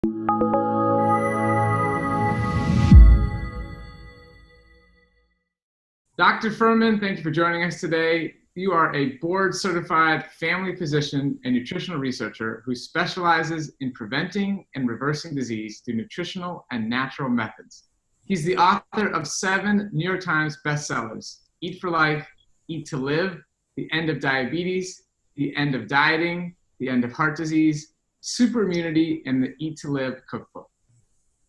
Dr. Fuhrman, thank you for joining us today. You are a board-certified family physician and nutritional researcher who specializes in preventing and reversing disease through nutritional and natural methods. He's the author of 7 New York Times bestsellers: Eat for Life, Eat to Live, The End of Diabetes, The End of Dieting, The End of Heart Disease, Super Immunity, and the Eat to Live cookbook.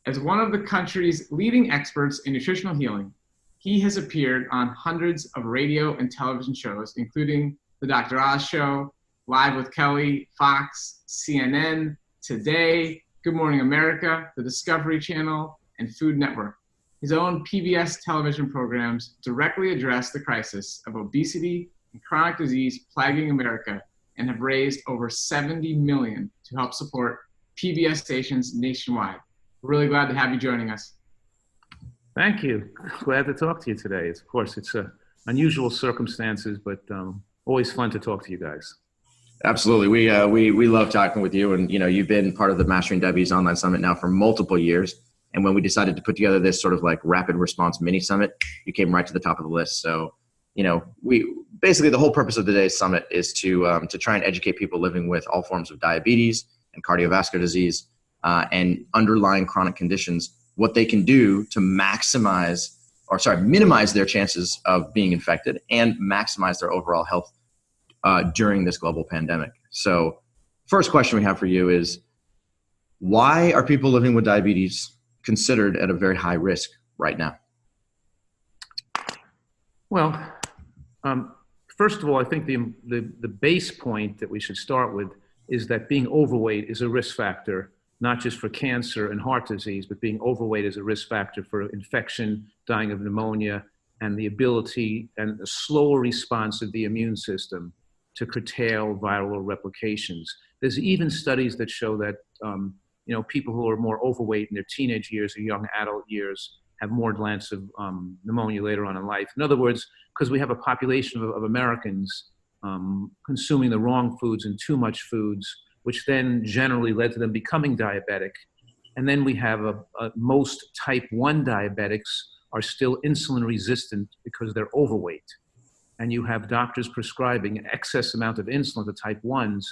As one of the country's leading experts in nutritional healing, he has appeared on hundreds of radio and television shows, including The Dr. Oz Show, Live with Kelly, Fox, CNN, Today, Good Morning America, the Discovery Channel, and Food Network. His own PBS television programs directly address the crisis of obesity and chronic disease plaguing America and have raised over $70 million to help support PBS stations nationwide. We're really glad to have you joining us. Thank you. Glad to talk to you today. Of course, it's unusual circumstances, but always fun to talk to you guys. Absolutely. We love talking with you, and you've been part of the Mastering Diabetes Online Summit now for multiple years. And when we decided to put together this sort of like rapid response mini summit, you came right to the top of the list. So, we basically, the whole purpose of today's summit is to try and educate people living with all forms of diabetes and cardiovascular disease and underlying chronic conditions, what they can do to minimize their chances of being infected and maximize their overall health during this global pandemic. So first question we have for you is, why are people living with diabetes considered at a very high risk right now? Well, first of all, I think the base point that we should start with is that being overweight is a risk factor, not just for cancer and heart disease, but being overweight is a risk factor for infection, dying of pneumonia, and the ability and a slower response of the immune system to curtail viral replications. There's even studies that show that people who are more overweight in their teenage years or young adult years have more chance of pneumonia later on in life. In other words, because we have a population of Americans consuming the wrong foods and too much foods, which then generally led to them becoming diabetic. And then we have most type 1 diabetics are still insulin resistant because they're overweight. And you have doctors prescribing an excess amount of insulin to type 1s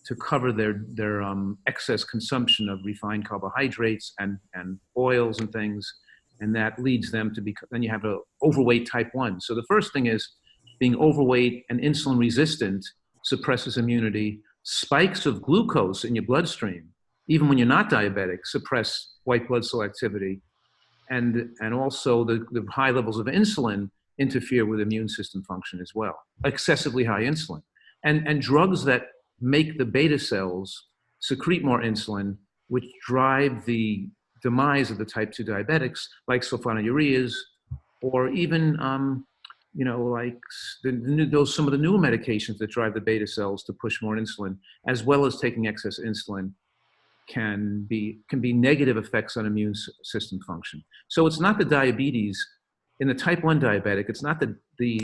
to cover their excess consumption of refined carbohydrates and oils and things. And that leads them to then you have an overweight type 1. So the first thing is being overweight and insulin resistant suppresses immunity. Spikes of glucose in your bloodstream, even when you're not diabetic, suppress white blood cell activity. And also the high levels of insulin interfere with immune system function as well, excessively high insulin. And drugs that make the beta cells secrete more insulin, which drive the demise of the type 2 diabetics, like sulfonylureas, or even like some of the newer medications that drive the beta cells to push more insulin, as well as taking excess insulin, can be negative effects on immune system function. So it's not the diabetes in the type 1 diabetic. It's not the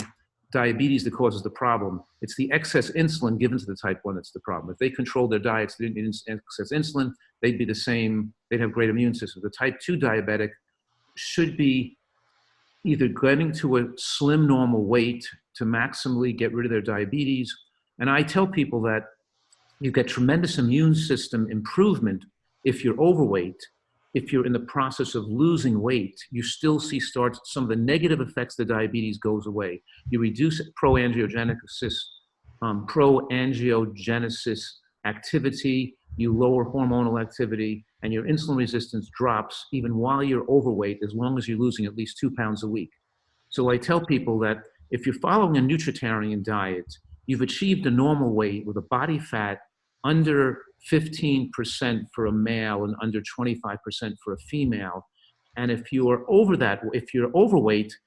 diabetes that causes the problem. It's the excess insulin given to the type 1 that's the problem. If they controlled their diets, they didn't need excess insulin, they'd be the same. They'd have great immune system. The type 2 diabetic should be either getting to a slim normal weight to maximally get rid of their diabetes. And I tell people that you get tremendous immune system improvement if you're overweight. If you're in the process of losing weight, you still see some of the negative effects of the diabetes goes away. You reduce proangiogenesis activity, you lower hormonal activity, and your insulin resistance drops even while you're overweight, as long as you're losing at least 2 pounds a week. So I tell people that if you're following a nutritarian diet, you've achieved a normal weight with a body fat under 15% for a male and under 25% for a female. And if you're overweight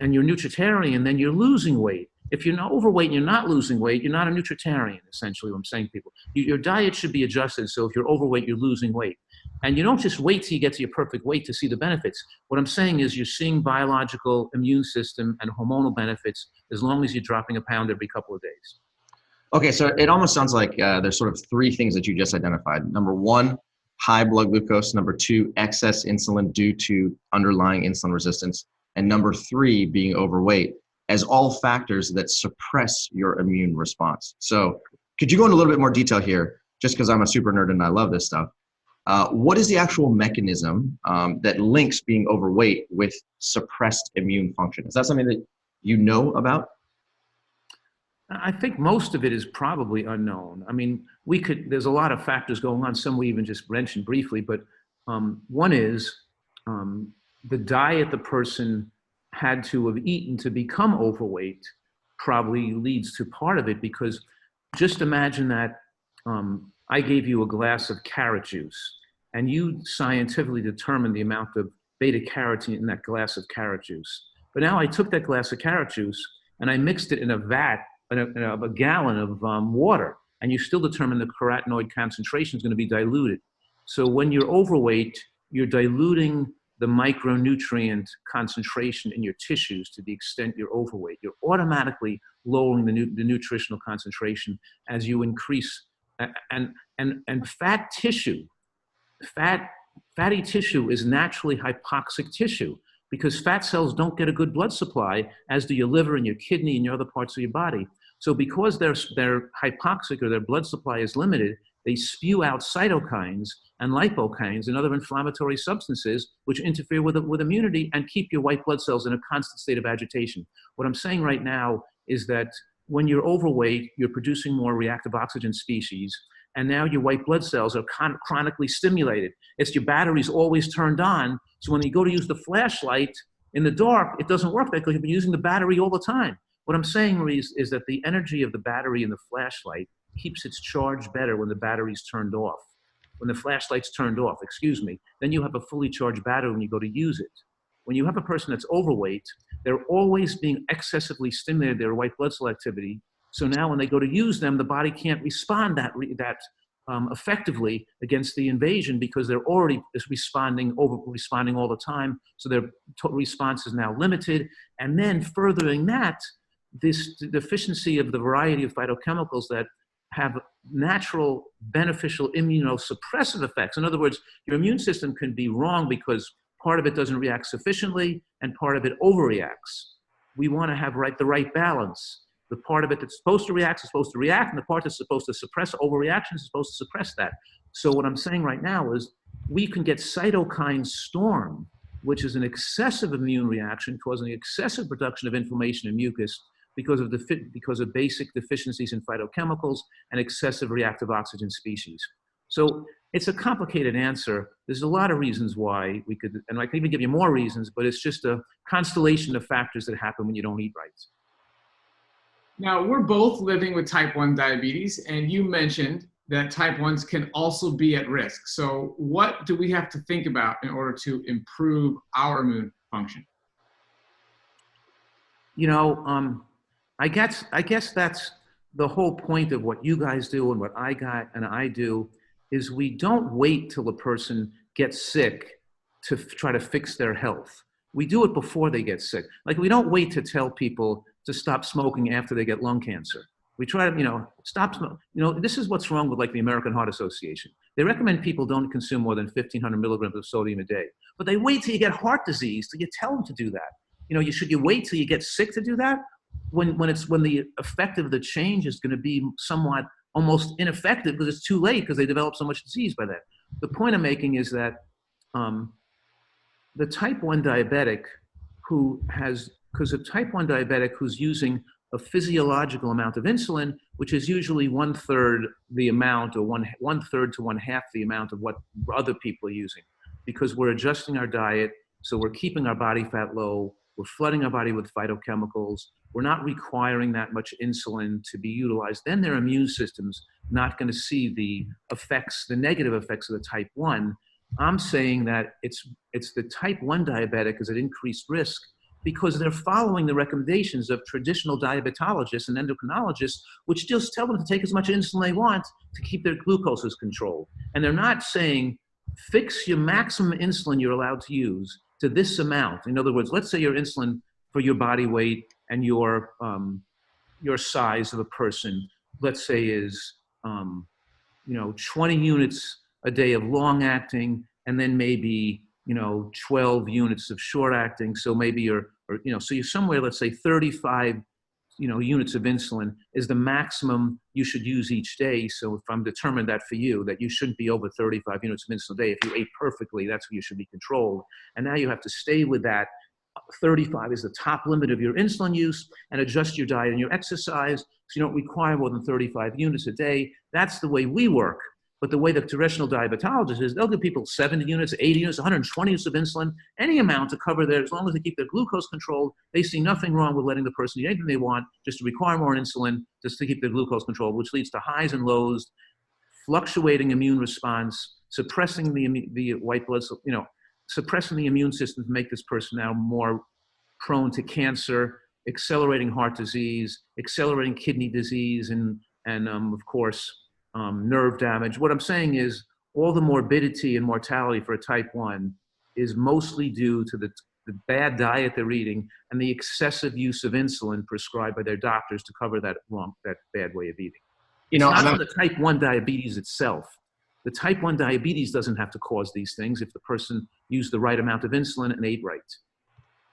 and you're nutritarian, then you're losing weight. If you're not overweight and you're not losing weight, you're not a nutritarian, essentially what I'm saying to people. Your diet should be adjusted, so if you're overweight, you're losing weight. And you don't just wait till you get to your perfect weight to see the benefits. What I'm saying is you're seeing biological, immune system, and hormonal benefits as long as you're dropping a pound every couple of days. Okay, so it almost sounds like there's sort of 3 things that you just identified. Number 1, high blood glucose. Number 2, excess insulin due to underlying insulin resistance. And number 3, being overweight, as all factors that suppress your immune response. So could you go into a little bit more detail here, just because I'm a super nerd and I love this stuff? What is the actual mechanism that links being overweight with suppressed immune function? Is that something that you know about? I think most of it is probably unknown. I mean, there's a lot of factors going on. Some we even just mentioned briefly, but one is the diet the person had to have eaten to become overweight probably leads to part of it, because just imagine that I gave you a glass of carrot juice and you scientifically determined the amount of beta carotene in that glass of carrot juice. But now I took that glass of carrot juice and I mixed it in a vat, in a gallon of water, and you still determine the carotenoid concentration is going to be diluted. So when you're overweight, you're diluting the micronutrient concentration in your tissues to the extent you're overweight. You're automatically lowering the nutritional concentration as you increase. And fatty tissue is naturally hypoxic tissue, because fat cells don't get a good blood supply, as do your liver and your kidney and your other parts of your body. So because they're hypoxic, or their blood supply is limited, they spew out cytokines and lipokines and other inflammatory substances which interfere with immunity and keep your white blood cells in a constant state of agitation. What I'm saying right now is that when you're overweight, you're producing more reactive oxygen species, and now your white blood cells are chronically stimulated. It's your battery's always turned on, so when you go to use the flashlight in the dark, it doesn't work because you've been using the battery all the time. What I'm saying is that the energy of the battery in the flashlight keeps its charge better when the battery's turned off. When the flashlight's turned off, then you have a fully charged battery when you go to use it. When you have a person that's overweight, they're always being excessively stimulated, their white blood cell activity. So now when they go to use them, the body can't respond that effectively against the invasion, because they're already responding all the time. So their response is now limited. And then furthering that, this deficiency of the variety of phytochemicals that have natural beneficial immunosuppressive effects. In other words, your immune system can be wrong because part of it doesn't react sufficiently and part of it overreacts. We want to have the right balance. The part of it that's supposed to react is supposed to react, and the part that's supposed to suppress overreaction is supposed to suppress that. So what I'm saying right now is we can get cytokine storm, which is an excessive immune reaction causing excessive production of inflammation and mucus because of basic deficiencies in phytochemicals and excessive reactive oxygen species. So it's a complicated answer. There's a lot of reasons why we could, and I can even give you more reasons, but it's just a constellation of factors that happen when you don't eat right. Now, we're both living with type 1 diabetes, and you mentioned that type 1s can also be at risk. So what do we have to think about in order to improve our immune function? I guess that's the whole point of what you guys do and what I do, is we don't wait till a person gets sick to try to fix their health. We do it before they get sick. Like, we don't wait to tell people to stop smoking after they get lung cancer. We try to, stop smoking. This is what's wrong with the American Heart Association. They recommend people don't consume more than 1,500 milligrams of sodium a day, but they wait till you get heart disease till you tell them to do that. Should you wait till you get sick to do that? When the effect of the change is going to be somewhat almost ineffective because it's too late, because they develop so much disease by then. The point I'm making is that the type 1 diabetic because a type 1 diabetic who's using a physiological amount of insulin, which is usually 1/3 the amount, or 1/3 to 1/2 the amount of what other people are using, because we're adjusting our diet, so we're keeping our body fat low, we're flooding our body with phytochemicals, we're not requiring that much insulin to be utilized, then their immune system's not going to see the negative effects of the type 1. I'm saying that it's the type 1 diabetic is at increased risk because they're following the recommendations of traditional diabetologists and endocrinologists, which just tell them to take as much insulin they want to keep their glucoses controlled. And they're not saying, fix your maximum insulin you're allowed to use to this amount. In other words, let's say your insulin for your body weight and your size of a person, let's say is 20 units a day of long acting, and then maybe, 12 units of short acting. So maybe so you're somewhere, let's say 35, units of insulin is the maximum you should use each day. So if I'm determined that for you, that you shouldn't be over 35 units of insulin a day. If you ate perfectly, that's what you should be controlled. And now you have to stay with that. 35 is the top limit of your insulin use, and adjust your diet and your exercise so you don't require more than 35 units a day. That's the way we work. But the way the traditional diabetologist is, they'll give people 70 units, 80 units, 120 units of insulin, any amount to cover as long as they keep their glucose controlled. They see nothing wrong with letting the person eat anything they want, just to require more insulin, just to keep their glucose controlled, which leads to highs and lows, fluctuating immune response, suppressing the white blood cell, suppressing the immune system to make this person now more prone to cancer, accelerating heart disease, accelerating kidney disease, and of course, nerve damage. What I'm saying is all the morbidity and mortality for a type 1 is mostly due to the bad diet they're eating and the excessive use of insulin prescribed by their doctors to cover that bad way of eating. It's not from the type 1 diabetes itself. The type 1 diabetes doesn't have to cause these things if the person used the right amount of insulin and ate right.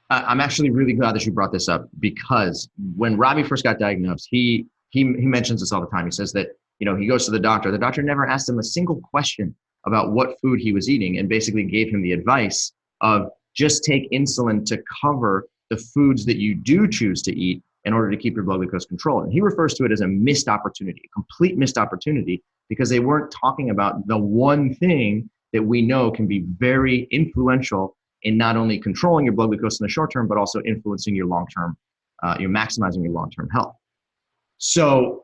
I'm actually really glad that you brought this up, because when Robbie first got diagnosed, he mentions this all the time. He says that, he goes to the doctor. The doctor never asked him a single question about what food he was eating, and basically gave him the advice of just take insulin to cover the foods that you do choose to eat in order to keep your blood glucose controlled. And he refers to it as a missed opportunity, a complete missed opportunity, because they weren't talking about the one thing that we know can be very influential in not only controlling your blood glucose in the short term, but also influencing your long-term, you're maximizing your long-term health. So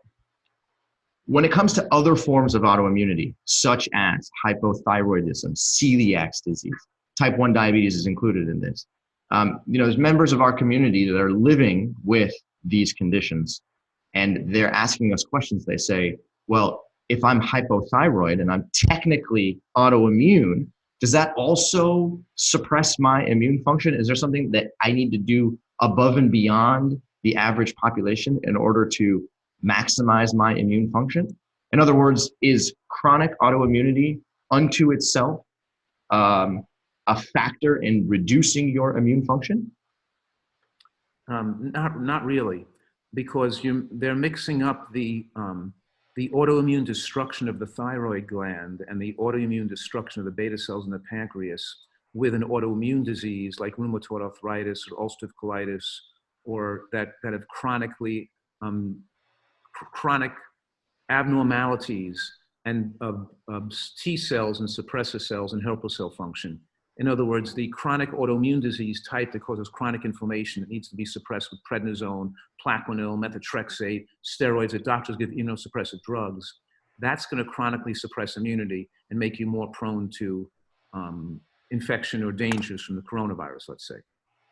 when it comes to other forms of autoimmunity, such as hypothyroidism, celiac disease, type 1 diabetes is included in this. There's members of our community that are living with these conditions, and they're asking us questions. They say, well, if I'm hypothyroid and I'm technically autoimmune, does that also suppress my immune function? Is there something that I need to do above and beyond the average population in order to maximize my immune function? In other words, is chronic autoimmunity unto itself a factor in reducing your immune function? Not really, because they're mixing up the autoimmune destruction of the thyroid gland and the autoimmune destruction of the beta cells in the pancreas with an autoimmune disease like rheumatoid arthritis or ulcerative colitis, or that have chronic abnormalities and of T cells and suppressor cells and helper cell function. In other words, the chronic autoimmune disease type that causes chronic inflammation that needs to be suppressed with prednisone, Plaquenil, methotrexate, steroids that doctors give immunosuppressive drugs, that's going to chronically suppress immunity and make you more prone to infection or dangers from the coronavirus, let's say.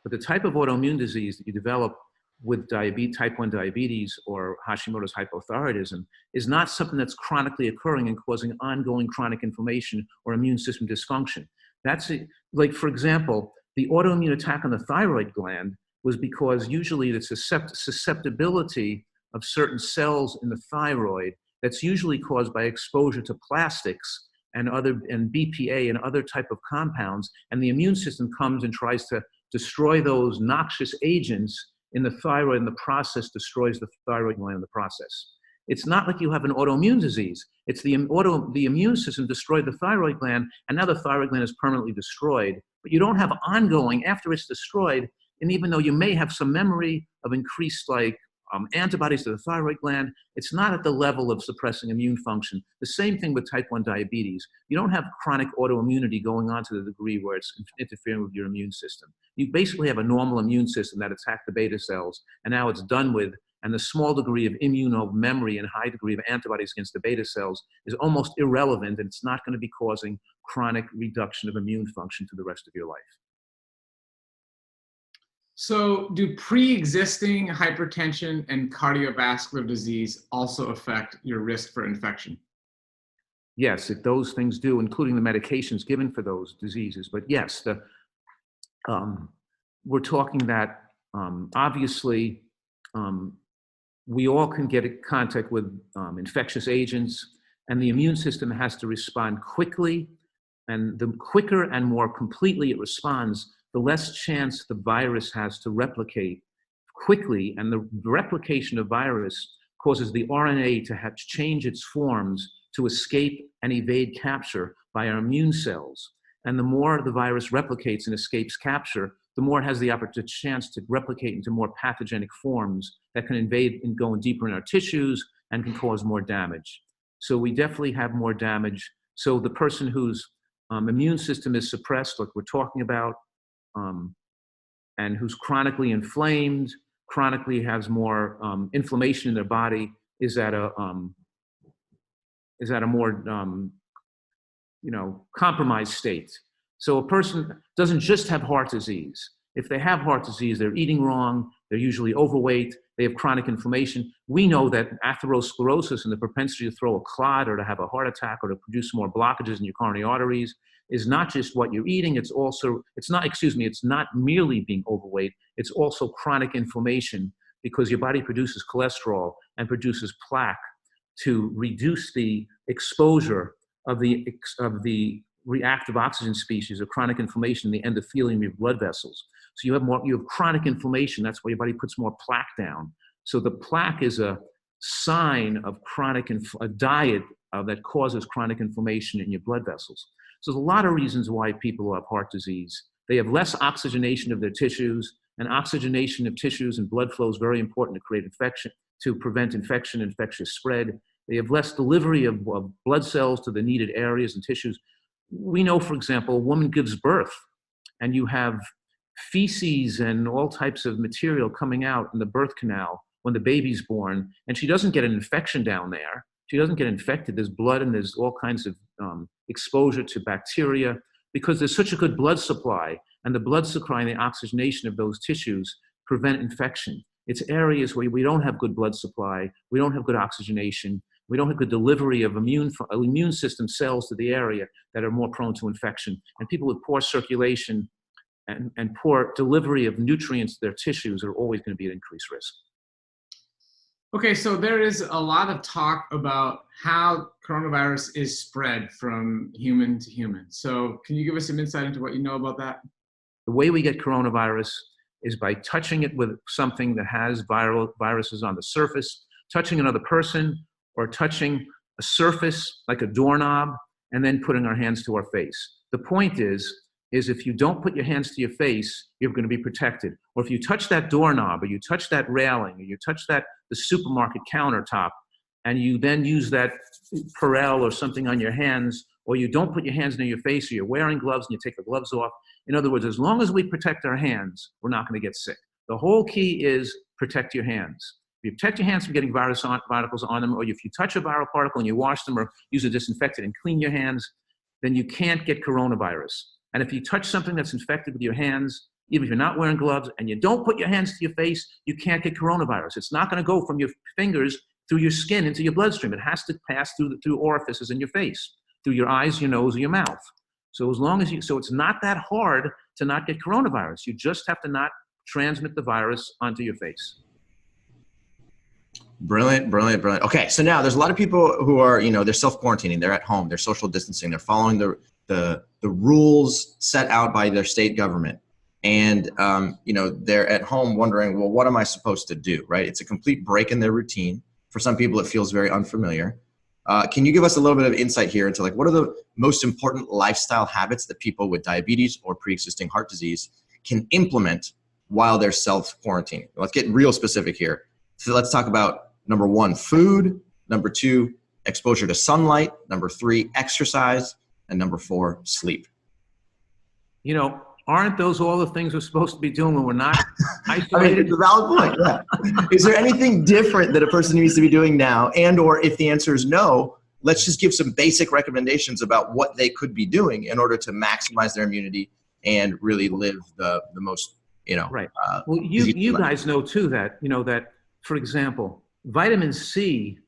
But the type of autoimmune disease that you develop with type 1 diabetes or Hashimoto's hypothyroidism is not something that's chronically occurring and causing ongoing chronic inflammation or immune system dysfunction. That's it. Like, for example, the autoimmune attack on the thyroid gland was because usually the susceptibility of certain cells in the thyroid that's usually caused by exposure to plastics and BPA and other type of compounds, and the immune system comes and tries to destroy those noxious agents in the thyroid, and the process destroys the thyroid gland in the process. It's not like you have an autoimmune disease. It's the immune system destroyed the thyroid gland, and now the thyroid gland is permanently destroyed. But you don't have ongoing after it's destroyed, and even though you may have some memory of increased antibodies to the thyroid gland, it's not at the level of suppressing immune function. The same thing with type 1 diabetes. You don't have chronic autoimmunity going on to the degree where it's interfering with your immune system. You basically have a normal immune system that attacked the beta cells, and now it's done with, and the small degree of immunomemory and high degree of antibodies against the beta cells is almost irrelevant, and it's not going to be causing chronic reduction of immune function to the rest of your life. So do pre-existing hypertension and cardiovascular disease also affect your risk for infection? Yes, those things do, including the medications given for those diseases. But yes, we're talking that obviously we all can get in contact with infectious agents, and the immune system has to respond quickly. And the quicker and more completely it responds, the less chance the virus has to replicate quickly. And the replication of virus causes the RNA to have to change its forms to escape and evade capture by our immune cells. And the more the virus replicates and escapes capture, the more it has the chance to replicate into more pathogenic forms that can invade and go deeper in our tissues and can cause more damage. So we definitely have more damage. So the person whose immune system is suppressed, like we're talking about, and who's chronically inflamed, chronically has more inflammation in their body, is at a more compromised state. So a person doesn't just have heart disease. If they have heart disease, they're eating wrong, they're usually overweight, they have chronic inflammation. We know that atherosclerosis and the propensity to throw a clot or to have a heart attack or to produce more blockages in your coronary arteries is not just what you're eating, it's not merely being overweight, it's also chronic inflammation, because your body produces cholesterol and produces plaque to reduce the exposure of the reactive oxygen species of chronic inflammation in the endothelium of your blood vessels. So you have chronic inflammation. That's why your body puts more plaque down. So the plaque is a sign of a diet that causes chronic inflammation in your blood vessels. So there's a lot of reasons why people have heart disease. They have less oxygenation of their tissues, and oxygenation of tissues and blood flow is very important to create infection, to prevent infection, infectious spread. They have less delivery of blood cells to the needed areas and tissues. We know, for example, a woman gives birth and you have feces and all types of material coming out in the birth canal when the baby's born, and she doesn't get an infection down there. She doesn't get infected. There's blood and there's all kinds of exposure to bacteria because there's such a good blood supply, and the blood supply and the oxygenation of those tissues prevent infection. It's areas where we don't have good blood supply, we don't have good oxygenation, we don't have good delivery of immune system cells to the area that are more prone to infection. And people with poor circulation and poor delivery of nutrients to their tissues are always going to be at increased risk. Okay, so there is a lot of talk about how coronavirus is spread from human to human. So can you give us some insight into what you know about that? The way we get coronavirus is by touching it with something that has viruses on the surface, touching another person, or touching a surface like a doorknob, and then putting our hands to our face. The point is if you don't put your hands to your face, you're going to be protected. Or if you touch that doorknob, or you touch that railing, or you touch the supermarket countertop, and you then use that Perel or something on your hands, or you don't put your hands near your face, or you're wearing gloves and you take the gloves off. In other words, as long as we protect our hands, we're not going to get sick. The whole key is protect your hands. If you protect your hands from getting particles on them, or if you touch a viral particle and you wash them or use a disinfectant and clean your hands, then you can't get coronavirus. And if you touch something that's infected with your hands, even if you're not wearing gloves and you don't put your hands to your face, you can't get coronavirus. It's not going to go from your fingers through your skin into your bloodstream. It has to pass through orifices in your face, through your eyes, your nose, or your mouth. So it's not that hard to not get coronavirus. You just have to not transmit the virus onto your face. Brilliant, brilliant, brilliant. Okay, so now there's a lot of people who are, they're self-quarantining, they're at home, they're social distancing, they're following the rules set out by their state government. And, they're at home wondering, well, what am I supposed to do, right? It's a complete break in their routine. For some people, it feels very unfamiliar. Can you give us a little bit of insight here into what are the most important lifestyle habits that people with diabetes or pre-existing heart disease can implement while they're self-quarantining? Let's get real specific here. So let's talk about number 1, food, number 2, exposure to sunlight, number 3, exercise, and number 4, sleep. Aren't those all the things we're supposed to be doing when we're not isolated? I mean, it's a valid point. Yeah. Is there anything different that a person needs to be doing now? And or if the answer is no, let's just give some basic recommendations about what they could be doing in order to maximize their immunity and really live the most, Right. Well, you guys know too that, that, for example, vitamin C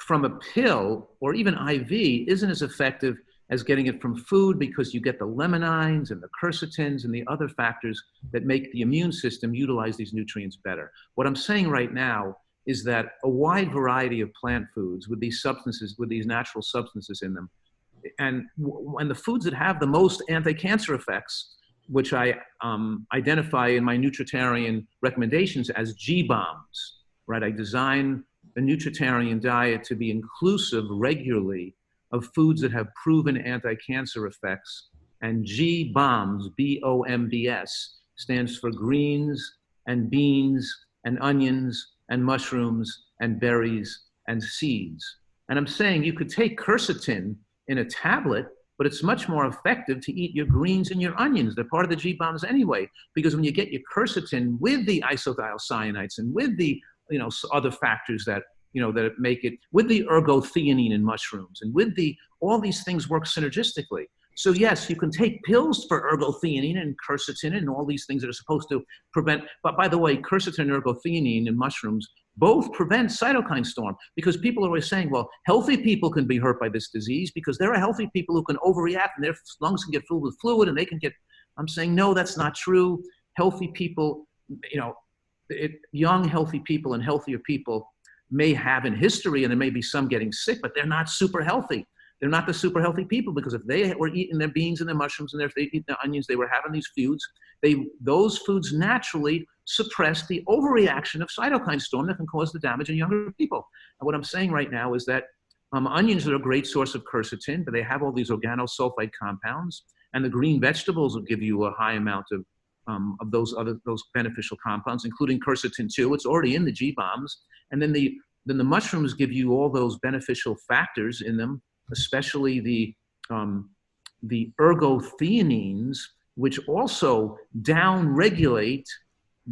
from a pill or even IV isn't as effective as getting it from food, because you get the limonines and the quercetins and the other factors that make the immune system utilize these nutrients better. What I'm saying right now is that a wide variety of plant foods with these substances, with these natural substances in them, and the foods that have the most anti-cancer effects, which I identify in my nutritarian recommendations as G-bombs, right? I design a nutritarian diet to be inclusive regularly of foods that have proven anti-cancer effects. And G-bombs, B-O-M-B-S, stands for greens and beans and onions and mushrooms and berries and seeds. And I'm saying you could take quercetin in a tablet, but it's much more effective to eat your greens and your onions. They're part of the G-bombs anyway, because when you get your quercetin with the isothiocyanates and with the other factors that that make it, with the ergothioneine in mushrooms and with all these things work synergistically. So yes, you can take pills for ergothioneine and quercetin and all these things that are supposed to prevent, but by the way, quercetin and ergothioneine in mushrooms both prevent cytokine storm, because people are always saying, well, healthy people can be hurt by this disease because there are healthy people who can overreact and their lungs can get filled with fluid and they can get, I'm saying, no, that's not true. Healthy people, young healthy people and healthier people may have in history, and there may be some getting sick, but they're not super healthy. They're not the super healthy people, because if they were eating their beans and their mushrooms and if they eat their onions, they were having these foods. Those foods naturally suppress the overreaction of cytokine storm that can cause the damage in younger people. And what I'm saying right now is that onions are a great source of quercetin, but they have all these organosulfide compounds, and the green vegetables will give you a high amount of those beneficial compounds, including quercetin too. It's already in the G-bombs. And then the mushrooms give you all those beneficial factors in them, especially the ergothioneines, which also down-regulate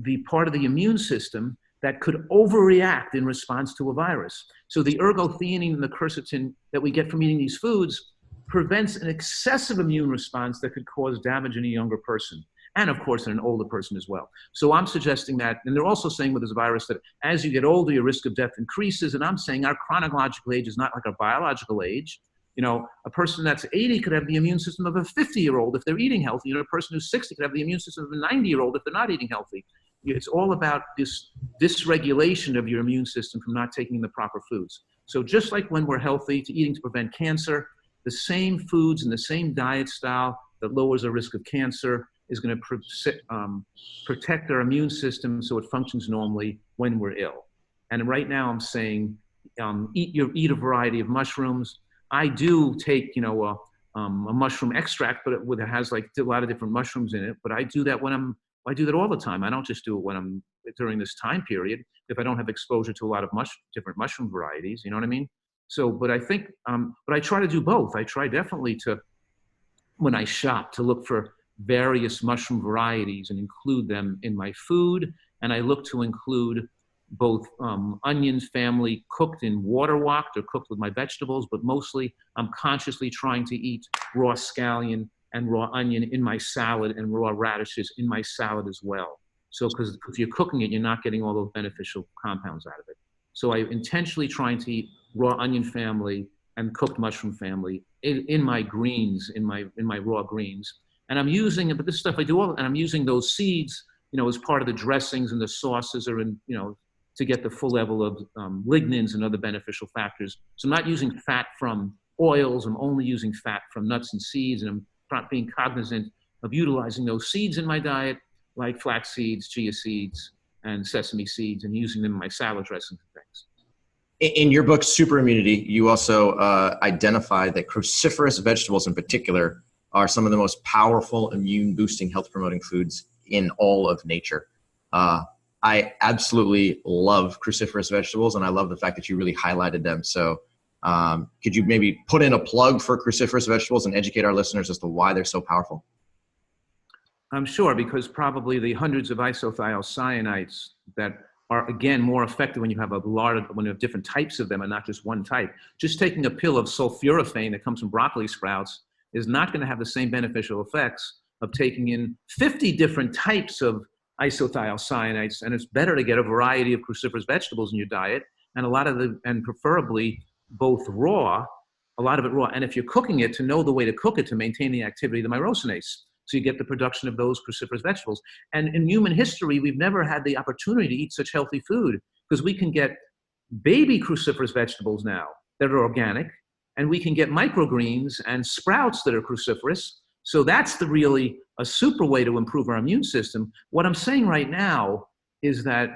the part of the immune system that could overreact in response to a virus. So the ergothioneine and the quercetin that we get from eating these foods prevents an excessive immune response that could cause damage in a younger person, and of course in an older person as well. So I'm suggesting that, and they're also saying with this virus that as you get older, your risk of death increases, and I'm saying our chronological age is not like our biological age. A person that's 80 could have the immune system of a 50-year-old if they're eating healthy, and a person who's 60 could have the immune system of a 90-year-old if they're not eating healthy. It's all about this dysregulation of your immune system from not taking the proper foods. So just like when we're healthy, to eating to prevent cancer, the same foods and the same diet style that lowers our risk of cancer is going to protect our immune system so it functions normally when we're ill. And right now I'm saying eat a variety of mushrooms. I do take a mushroom extract, but it has like a lot of different mushrooms in it. But I do that I do that all the time. I don't just do it when I'm during this time period if I don't have exposure to a lot of different mushroom varieties. You know what I mean? So, but I think, but I try to do both. I try definitely to, when I shop, to look for various mushroom varieties and include them in my food. And I look to include both onion family cooked in water woked or cooked with my vegetables, but mostly I'm consciously trying to eat raw scallion and raw onion in my salad and raw radishes in my salad as well. So, because if you're cooking it, you're not getting all those beneficial compounds out of it. So I intentionally trying to eat raw onion family and cooked mushroom family in my greens, in my raw greens. And I'm using, but this stuff I do all, and I'm using those seeds, as part of the dressings and the sauces or to get the full level of lignans and other beneficial factors. So I'm not using fat from oils, I'm only using fat from nuts and seeds, and I'm being cognizant of utilizing those seeds in my diet, like flax seeds, chia seeds, and sesame seeds, and using them in my salad dressings and things. In your book, Super Immunity, you also identify that cruciferous vegetables in particular are some of the most powerful immune-boosting, health-promoting foods in all of nature. I absolutely love cruciferous vegetables, and I love the fact that you really highlighted them. So could you maybe put in a plug for cruciferous vegetables and educate our listeners as to why they're so powerful? I'm sure, because probably the hundreds of isothiocyanates that are, again, more effective when you have when you have different types of them and not just one type. Just taking a pill of sulforaphane that comes from broccoli sprouts is not going to have the same beneficial effects of taking in 50 different types of isothiocyanates, and it's better to get a variety of cruciferous vegetables in your diet, and preferably both raw, a lot of it raw, and if you're cooking it, to know the way to cook it to maintain the activity of the myrosinase. So you get the production of those cruciferous vegetables. And in human history, we've never had the opportunity to eat such healthy food because we can get baby cruciferous vegetables now that are organic, and we can get microgreens and sprouts that are cruciferous. So that's really a super way to improve our immune system. What I'm saying right now is that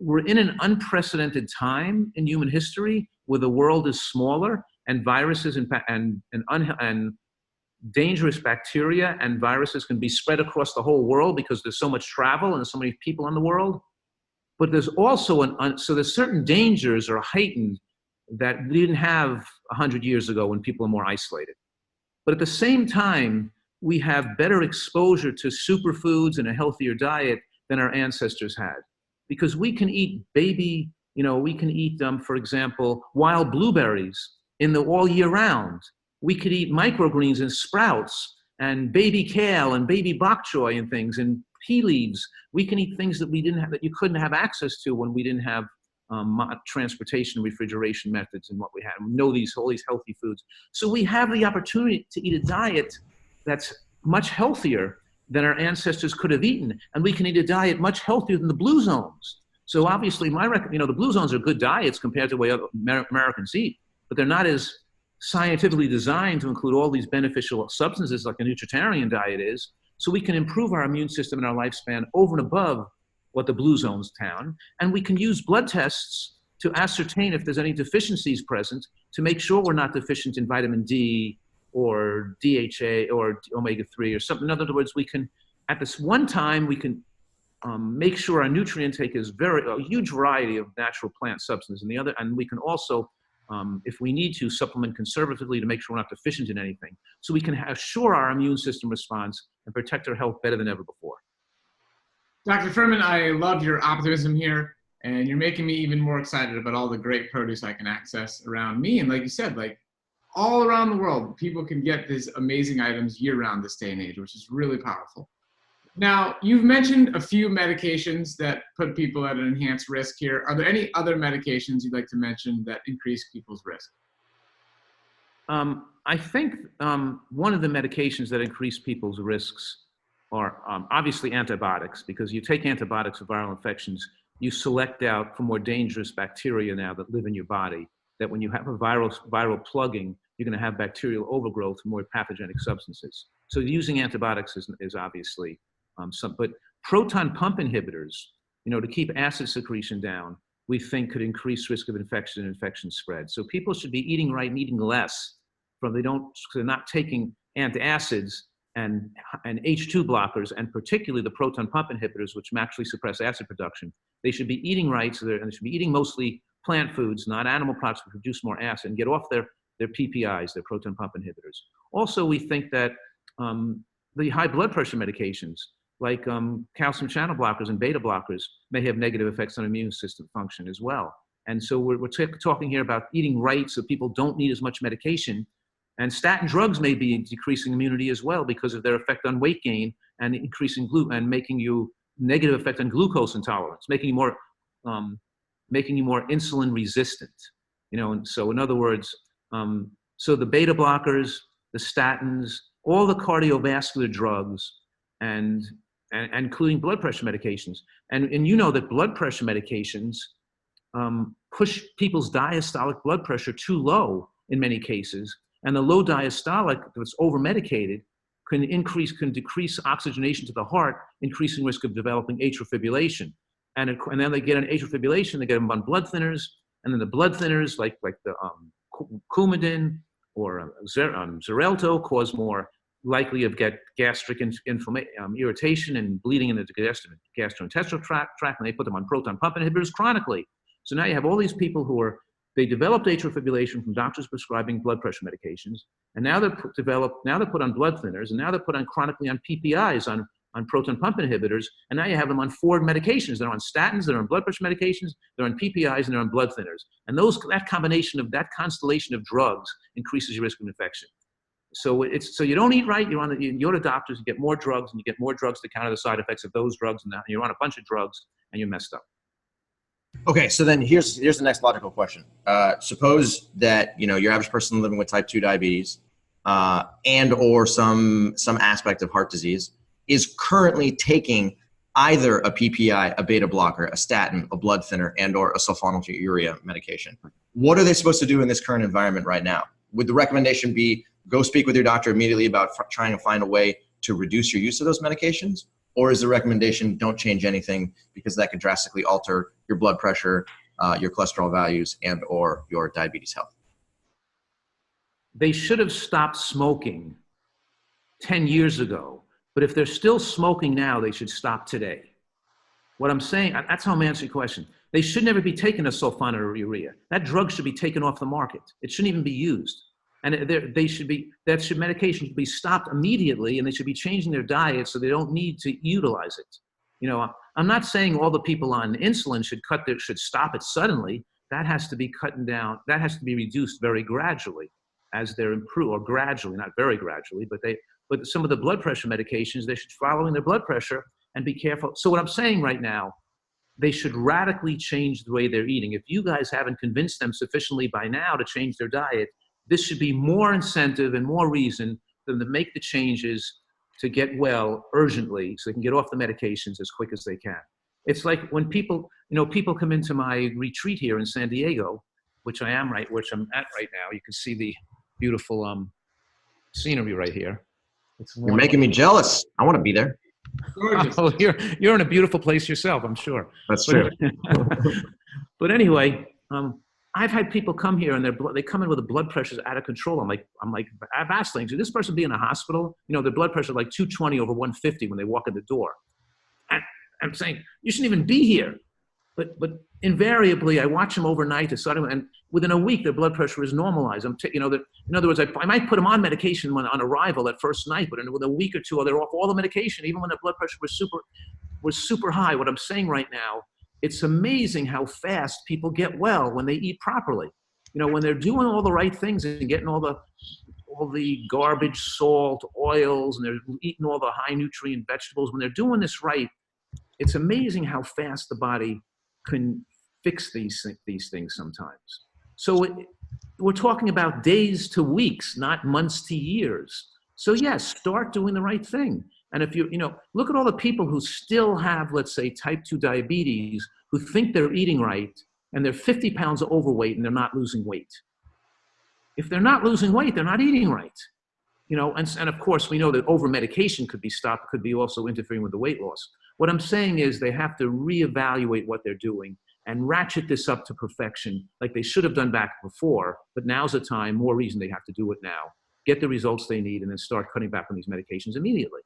we're in an unprecedented time in human history where the world is smaller and viruses and dangerous bacteria and viruses can be spread across the whole world because there's so much travel and so many people in the world. But there's also so there's certain dangers are heightened that we didn't have 100 years ago when people are more isolated. But at the same time, we have better exposure to superfoods and a healthier diet than our ancestors had. Because we can eat we can eat, for example, wild blueberries all year round. We could eat microgreens and sprouts and baby kale and baby bok choy and things and pea leaves. We can eat things that that you couldn't have access to when we didn't have transportation, refrigeration methods and what we had. We know all these healthy foods. So we have the opportunity to eat a diet that's much healthier than our ancestors could have eaten. And we can eat a diet much healthier than the blue zones. So obviously the blue zones are good diets compared to the way other Americans eat, but they're not as scientifically designed to include all these beneficial substances like a nutritarian diet is. So we can improve our immune system and our lifespan over and above what the blue zones town. And we can use blood tests to ascertain if there's any deficiencies present to make sure we're not deficient in vitamin D or DHA or omega-3 or something. In other words, we can, at this one time, we can make sure our nutrient intake is a huge variety of natural plant substances. And we can also, if we need to, supplement conservatively to make sure we're not deficient in anything. So we can assure our immune system response and protect our health better than ever before. Dr. Fuhrman, I love your optimism here, and you're making me even more excited about all the great produce I can access around me. And like you said, like all around the world, people can get these amazing items year-round this day and age, which is really powerful. Now, you've mentioned a few medications that put people at an enhanced risk here. Are there any other medications you'd like to mention that increase people's risk? I think one of the medications that increase people's risks are obviously antibiotics, because you take antibiotics for viral infections, you select out for more dangerous bacteria now that live in your body, that when you have a viral plugging, you're going to have bacterial overgrowth from more pathogenic substances. So using antibiotics is obviously but proton pump inhibitors, to keep acid secretion down, we think could increase risk of infection and infection spread. So people should be eating right and eating less. They're not taking antacids and H2 blockers, and particularly the proton pump inhibitors, which actually suppress acid production. They should be eating right, and they should be eating mostly plant foods, not animal products that produce more acid, and get off their PPIs, their proton pump inhibitors. Also, we think that the high blood pressure medications, like calcium channel blockers and beta blockers, may have negative effects on immune system function as well. And so we're talking here about eating right so people don't need as much medication. And statin drugs may be decreasing immunity as well because of their effect on weight gain and increasing and making you negative effect on glucose intolerance, making you more insulin resistant. And so in other words, so the beta blockers, the statins, all the cardiovascular drugs, and including blood pressure medications. And that blood pressure medications push people's diastolic blood pressure too low in many cases. And the low diastolic that's over-medicated can decrease oxygenation to the heart, increasing risk of developing atrial fibrillation. And then they get an atrial fibrillation, they get them on blood thinners, and then the blood thinners, like the Coumadin or Xarelto, cause more likely of get gastric irritation and bleeding in the gastrointestinal tract, and they put them on proton pump inhibitors chronically. So now you have all these people they developed atrial fibrillation from doctors prescribing blood pressure medications, and now they're put on blood thinners, and now they're put on chronically on PPIs, on proton pump inhibitors, and now you have them on 4 medications. They're on statins, they're on blood pressure medications, they're on PPIs, and they're on blood thinners. And that constellation of drugs increases your risk of infection. So you don't eat right, you go to doctors, you get more drugs, and you get more drugs to counter the side effects of those drugs, and you're on a bunch of drugs, and you're messed up. Okay, so then here's the next logical question. Suppose that your average person living with type 2 diabetes and or some aspect of heart disease is currently taking either a PPI, a beta blocker, a statin, a blood thinner, and or a sulfonylurea medication. What are they supposed to do in this current environment right now? Would the recommendation be go speak with your doctor immediately about trying to find a way to reduce your use of those medications? Or is the recommendation don't change anything because that could drastically alter your blood pressure, your cholesterol values, and or your diabetes health? They should have stopped smoking 10 years ago. But if they're still smoking now, they should stop today. What I'm saying, that's how I'm answering your question. They should never be taking a sulfonylurea. That drug should be taken off the market. It shouldn't even be used. And medication should be stopped immediately, and they should be changing their diet so they don't need to utilize it. You know, I'm not saying all the people on insulin should stop it suddenly. That has to be cut down. That has to be reduced very gradually as they're improved, or gradually, not very gradually, but some of the blood pressure medications, they should follow their blood pressure and be careful. So what I'm saying right now, they should radically change the way they're eating. If you guys haven't convinced them sufficiently by now to change their diet, this should be more incentive and more reason for them to make the changes to get well urgently so they can get off the medications as quick as they can. It's like when people come into my retreat here in San Diego, which I'm at right now. You can see the beautiful scenery right here. You're making me jealous. I want to be there. Oh, you're in a beautiful place yourself, I'm sure. That's true. But anyway, I've had people come here and they come in with the blood pressures out of control. I'm like, I've asked things. Should this person be in a hospital? You know, their blood pressure like 220 over 150 when they walk in the door. And I'm saying, you shouldn't even be here. But invariably, I watch them overnight and within a week, their blood pressure is normalized. In other words, I might put them on medication on arrival that first night, but within a week or two, they're off all the medication, even when their blood pressure was super high. What I'm saying right now, it's amazing how fast people get well when they eat properly. You know, when they're doing all the right things and getting all the garbage, salt, oils, and they're eating all the high nutrient vegetables. When they're doing this right, it's amazing how fast the body can fix these things sometimes. So we're talking about days to weeks, not months to years. So yes, start doing the right thing. And if look at all the people who still have, let's say, type 2 diabetes, who think they're eating right, and they're 50 pounds overweight and they're not losing weight. If they're not losing weight, they're not eating right. You know, and of course, we know that over-medication could be stopped, could be also interfering with the weight loss. What I'm saying is they have to reevaluate what they're doing and ratchet this up to perfection like they should have done back before, but now's the time, more reason they have to do it now. Get the results they need and then start cutting back on these medications immediately.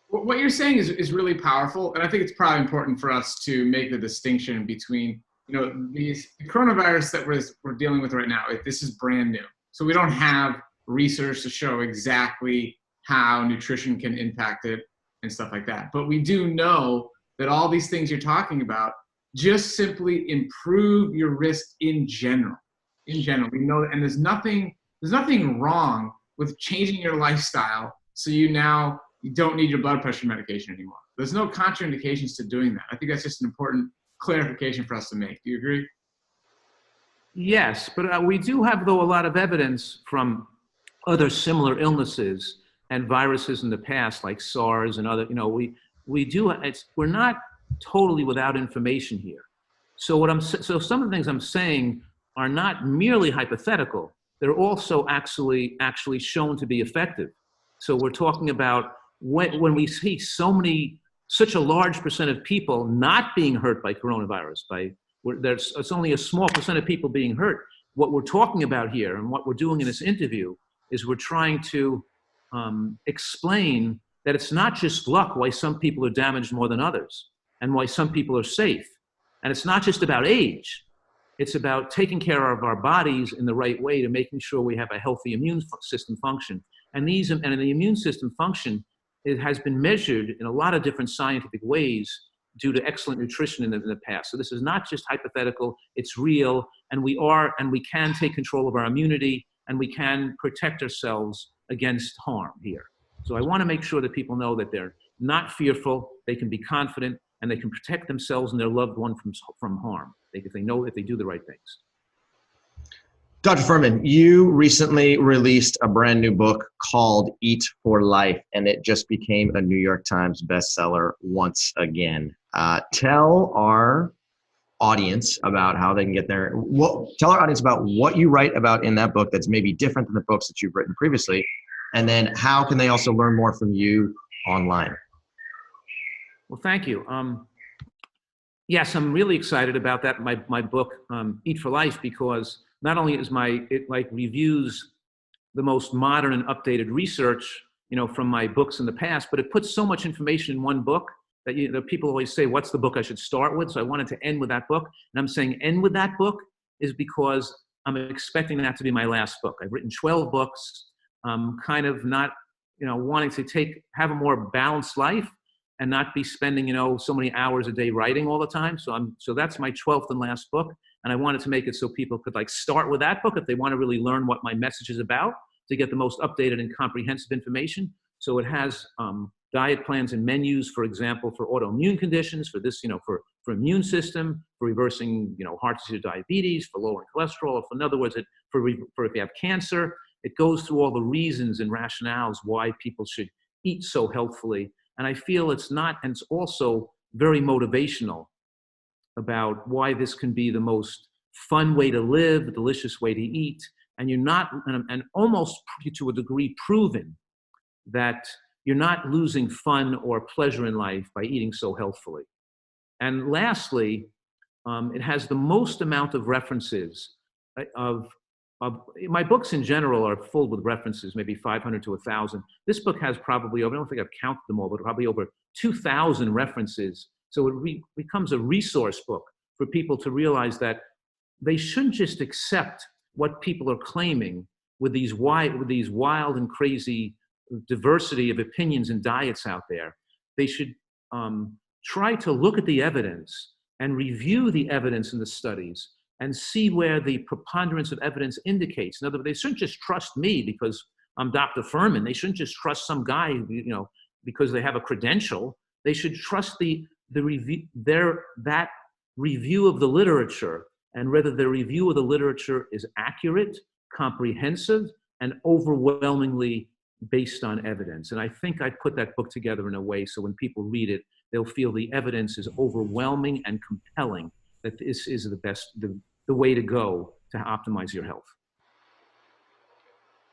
What you're saying is really powerful, and I think it's probably important for us to make the distinction between, the coronavirus that we're dealing with right now. This is brand new, so we don't have research to show exactly how nutrition can impact it and stuff like that. But we do know that all these things you're talking about just simply improve your risk in general. We know that, and there's nothing wrong with changing your lifestyle so you don't need your blood pressure medication anymore. There's no contraindications to doing that. I think that's just an important clarification for us to make. Do you agree? Yes, but we do have, though, a lot of evidence from other similar illnesses and viruses in the past, like SARS and other, we're not totally without information here. So some of the things I'm saying are not merely hypothetical. They're also actually shown to be effective. So we're talking about when we see such a large percent of people not being hurt by coronavirus, it's only a small percent of people being hurt. What we're talking about here and what we're doing in this interview is we're trying to explain that it's not just luck why some people are damaged more than others and why some people are safe. And it's not just about age. It's about taking care of our bodies in the right way to making sure we have a healthy immune system function. And the immune system function, it has been measured in a lot of different scientific ways due to excellent nutrition in the past. So this is not just hypothetical, it's real, and we can take control of our immunity, and we can protect ourselves against harm here. So I want to make sure that people know that they're not fearful, they can be confident, and they can protect themselves and their loved one from harm if they do the right things. Dr. Fuhrman, you recently released a brand new book called Eat for Life, and it just became a New York Times bestseller once again. Tell our audience about how they can get there. Tell our audience about what you write about in that book that's maybe different than the books that you've written previously, and then how can they also learn more from you online? Well, thank you. Yes, I'm really excited about that. My book, Eat for Life, because not only is it like reviews the most modern and updated research, from my books in the past, but it puts so much information in one book that people always say, what's the book I should start with? So I wanted to end with that book. And I'm saying end with that book is because I'm expecting that to be my last book. I've written 12 books, kind of not, wanting to have a more balanced life and not be spending, so many hours a day writing all the time. So that's my 12th and last book. And I wanted to make it so people could start with that book if they want to really learn what my message is about, to get the most updated and comprehensive information. So it has diet plans and menus, for example, for autoimmune conditions, for this, for immune system, for reversing, heart disease, diabetes, for lowering cholesterol. In other words, for if you have cancer, it goes through all the reasons and rationales why people should eat so healthfully. And I feel it's also very motivational about why this can be the most fun way to live, a delicious way to eat, and and almost to a degree proven that you're not losing fun or pleasure in life by eating so healthfully. And lastly, it has the most amount of references of my books in general are full with references, maybe 500 to 1,000. This book has probably I don't think I've counted them all, but probably over 2,000 references. So it becomes a resource book for people to realize that they shouldn't just accept what people are claiming with these wild and crazy diversity of opinions and diets out there. They should try to look at the evidence and review the evidence in the studies and see where the preponderance of evidence indicates. In other words, they shouldn't just trust me because I'm Dr. Fuhrman. They shouldn't just trust some guy, because they have a credential. They should trust that review of the literature, and whether the review of the literature is accurate, comprehensive, and overwhelmingly based on evidence. And I think I put that book together in a way so when people read it, they'll feel the evidence is overwhelming and compelling that this is the way to go to optimize your health.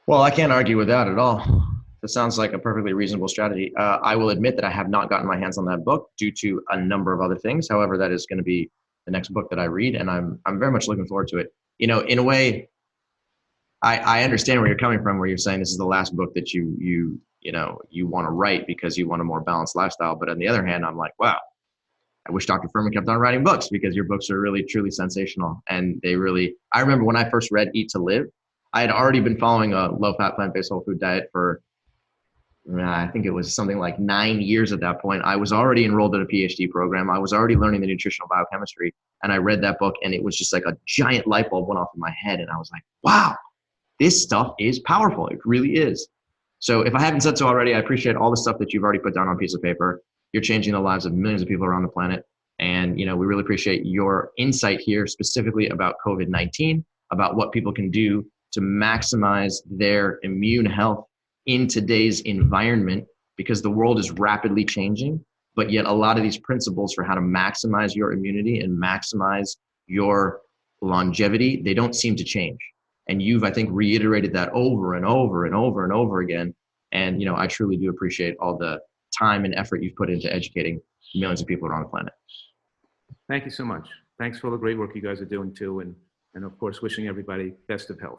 Well, I can't argue with that at all. It sounds like a perfectly reasonable strategy. I will admit that I have not gotten my hands on that book due to a number of other things. However, that is going to be the next book that I read, and I'm very much looking forward to it. In a way, I understand where you're coming from, where you're saying this is the last book that you want to write because you want a more balanced lifestyle. But on the other hand, I'm like, wow, I wish Dr. Fuhrman kept on writing books, because your books are really, truly sensational. And I remember when I first read Eat to Live, I had already been following a low-fat, plant-based whole food diet for, I think it was something like 9 years at that point. I was already enrolled in a PhD program. I was already learning the nutritional biochemistry. And I read that book, and it was just like a giant light bulb went off in my head. And I was like, wow, this stuff is powerful. It really is. So if I haven't said so already, I appreciate all the stuff that you've already put down on a piece of paper. You're changing the lives of millions of people around the planet. And, we really appreciate your insight here, specifically about COVID-19, about what people can do to maximize their immune health in today's environment, because the world is rapidly changing, but yet a lot of these principles for how to maximize your immunity and maximize your longevity, they don't seem to change. And you've, I think, reiterated that over and over and over and over again. And, I truly do appreciate all the time and effort you've put into educating millions of people around the planet. Thank you so much. Thanks for all the great work you guys are doing too. And of course, wishing everybody best of health.